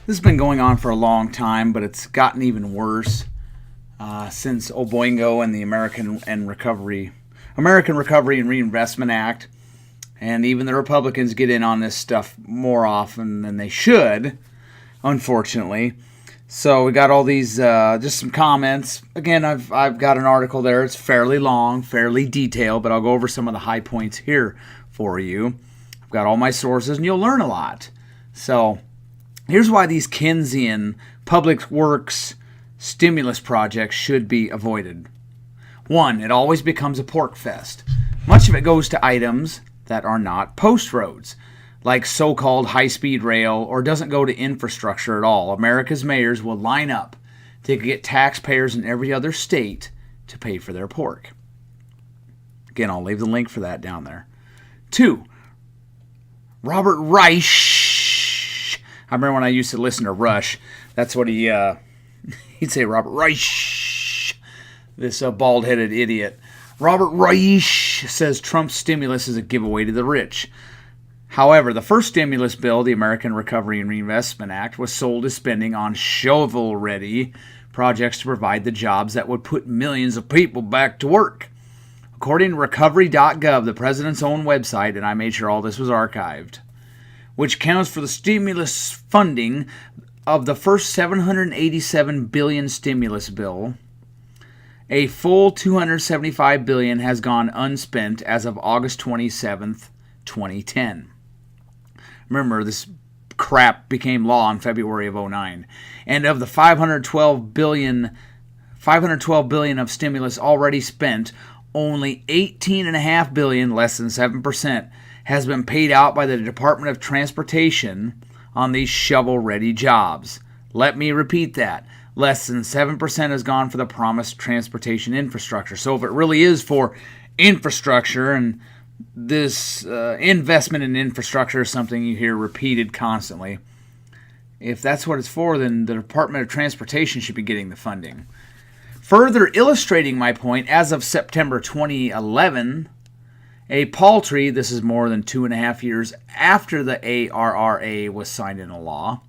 This has been going on for a long time, but it's gotten even worse since Oboingo and the American Recovery and Reinvestment Act. And even the Republicans get in on this stuff more often than they should, unfortunately. So we got all these, just some comments. Again, I've got an article there. It's fairly long, fairly detailed, but I'll go over some of the high points here for you. I've got all my sources, and you'll learn a lot. So here's why these Keynesian public works stimulus projects should be avoided. 1, it always becomes a pork fest. Much of it goes to items that are not post roads, like so-called high-speed rail, or doesn't go to infrastructure at all. America's mayors will line up to get taxpayers in every other state to pay for their pork. Again, I'll leave the link for that down there. 2, Robert Reich. I remember when I used to listen to Rush, that's what he'd say, Robert Reich, this bald-headed idiot. Robert Reich says Trump's stimulus is a giveaway to the rich. However, the first stimulus bill, the American Recovery and Reinvestment Act, was sold as spending on shovel-ready projects to provide the jobs that would put millions of people back to work. According to recovery.gov, the president's own website, and I made sure all this was archived, which counts for the stimulus funding of the first $787 billion stimulus bill, a full $275 billion has gone unspent as of August 27th, 2010. Remember, this crap became law in February of 2009. And of the $512 billion of stimulus already spent, only $18.5 billion, less than 7%, has been paid out by the Department of Transportation on these shovel-ready jobs. Let me repeat that. Less than 7% has gone for the promised transportation infrastructure. So if it really is for infrastructure, and this investment in infrastructure is something you hear repeated constantly, if that's what it's for, then the Department of Transportation should be getting the funding. Further illustrating my point, as of September 2011, a paltry, this is more than 2.5 years after the ARRA was signed into law,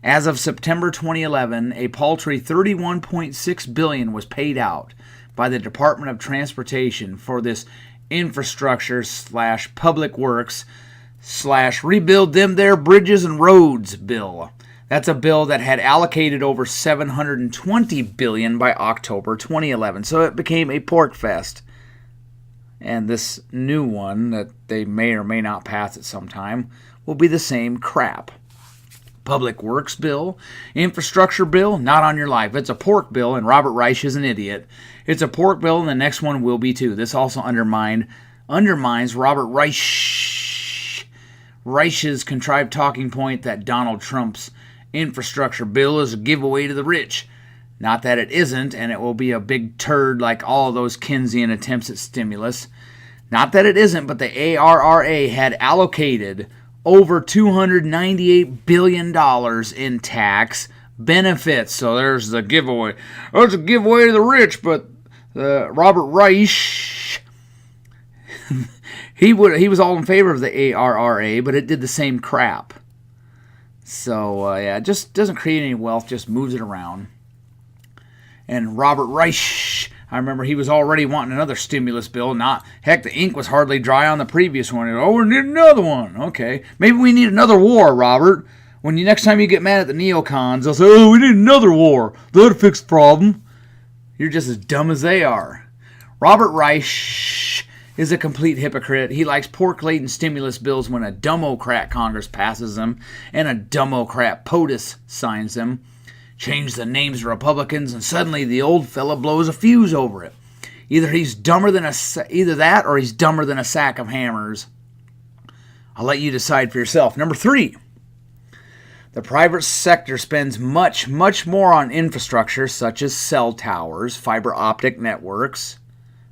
as of September 2011, a paltry $31.6 billion was paid out by the Department of Transportation for this infrastructure / public works / rebuild them their bridges and roads bill. That's a bill that had allocated over $720 billion by October 2011. So it became a pork fest. And this new one that they may or may not pass at some time will be the same crap. Public works bill, infrastructure bill, not on your life. It's a pork bill, and Robert Reich is an idiot. It's a pork bill, and the next one will be too. This also undermines Robert Reich's contrived talking point that Donald Trump's infrastructure bill is a giveaway to the rich. Not that it isn't, and it will be a big turd like all of those Keynesian attempts at stimulus. Not that it isn't, but the ARRA had allocated over $298 billion in tax benefits. So there's the giveaway. Oh, it's a giveaway to the rich, but Robert Reich, he was all in favor of the ARRA, but it did the same crap. So, it just doesn't create any wealth, just moves it around. And Robert Reich, I remember he was already wanting another stimulus bill. Heck, the ink was hardly dry on the previous one. Oh, we need another one. Okay, maybe we need another war, Robert. Next time you get mad at the neocons, they'll say, oh, we need another war. That'll fix the problem. You're just as dumb as they are. Robert Reich is a complete hypocrite. He likes pork-laden stimulus bills when a Democrat Congress passes them and a Democrat POTUS signs them. Change the names of Republicans, and suddenly the old fella blows a fuse over it. Either that, or he's dumber than a sack of hammers. I'll let you decide for yourself. Number 3, the private sector spends much, much more on infrastructure such as cell towers, fiber optic networks,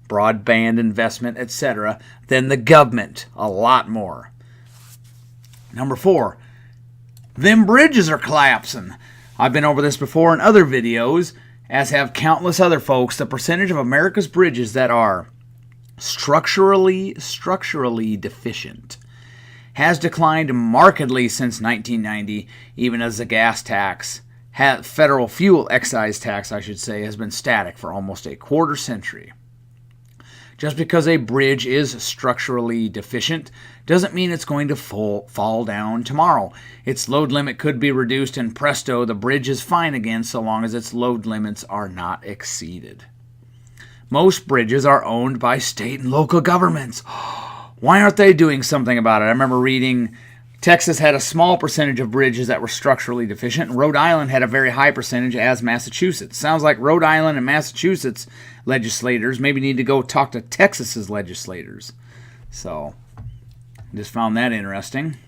broadband investment, etc., than the government. A lot more. Number 4, them bridges are collapsing. I've been over this before in other videos, as have countless other folks. The percentage of America's bridges that are structurally deficient has declined markedly since 1990, even as the gas tax, federal fuel excise tax, I should say, has been static for almost a quarter century. Just because a bridge is structurally deficient doesn't mean it's going to fall down tomorrow. Its load limit could be reduced, and presto, the bridge is fine again so long as its load limits are not exceeded. Most bridges are owned by state and local governments. Why aren't they doing something about it? I remember reading Texas had a small percentage of bridges that were structurally deficient, and Rhode Island had a very high percentage, as Massachusetts. Sounds like Rhode Island and Massachusetts legislators maybe need to go talk to Texas's legislators. So, just found that interesting.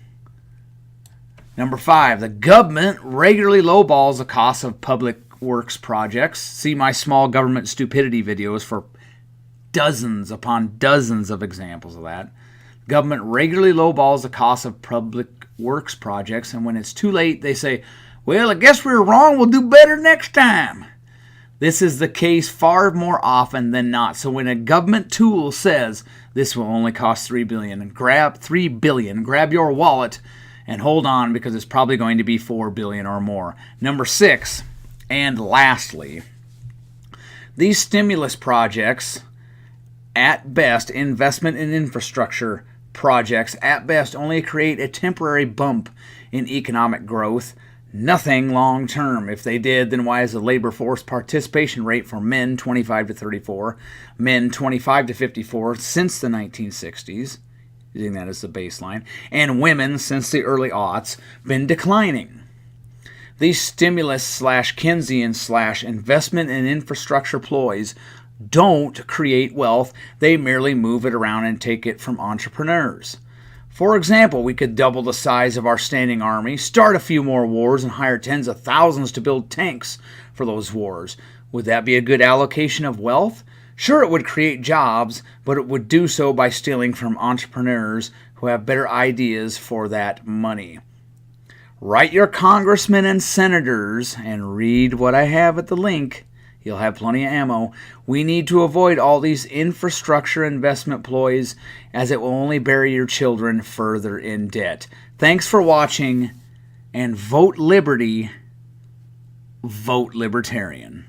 Number 5, the government regularly lowballs the cost of public works projects. See my small government stupidity videos for dozens upon dozens of examples of that. Government regularly lowballs the cost of public works projects, and when it's too late, they say, well, I guess we were wrong, we'll do better next time. This is the case far more often than not. So when a government tool says this will only cost $3 billion, grab your wallet and hold on, because it's probably going to be $4 billion or more. Number 6, and lastly, these stimulus projects, at best, investment in infrastructure projects, at best, only create a temporary bump in economic growth, nothing long term. If they did, then why is the labor force participation rate for men 25 to 34, men 25 to 54 since the 1960s, using that as the baseline, and women since the early aughts, been declining? These stimulus/Keynesian/ investment in infrastructure ploys don't create wealth, they merely move it around and take it from entrepreneurs. For example, we could double the size of our standing army, start a few more wars, and hire tens of thousands to build tanks for those wars. Would that be a good allocation of wealth? Sure, it would create jobs, but it would do so by stealing from entrepreneurs who have better ideas for that money. Write your congressmen and senators and read what I have at the link. You'll have plenty of ammo. We need to avoid all these infrastructure investment ploys, as it will only bury your children further in debt. Thanks for watching, and vote liberty, vote libertarian.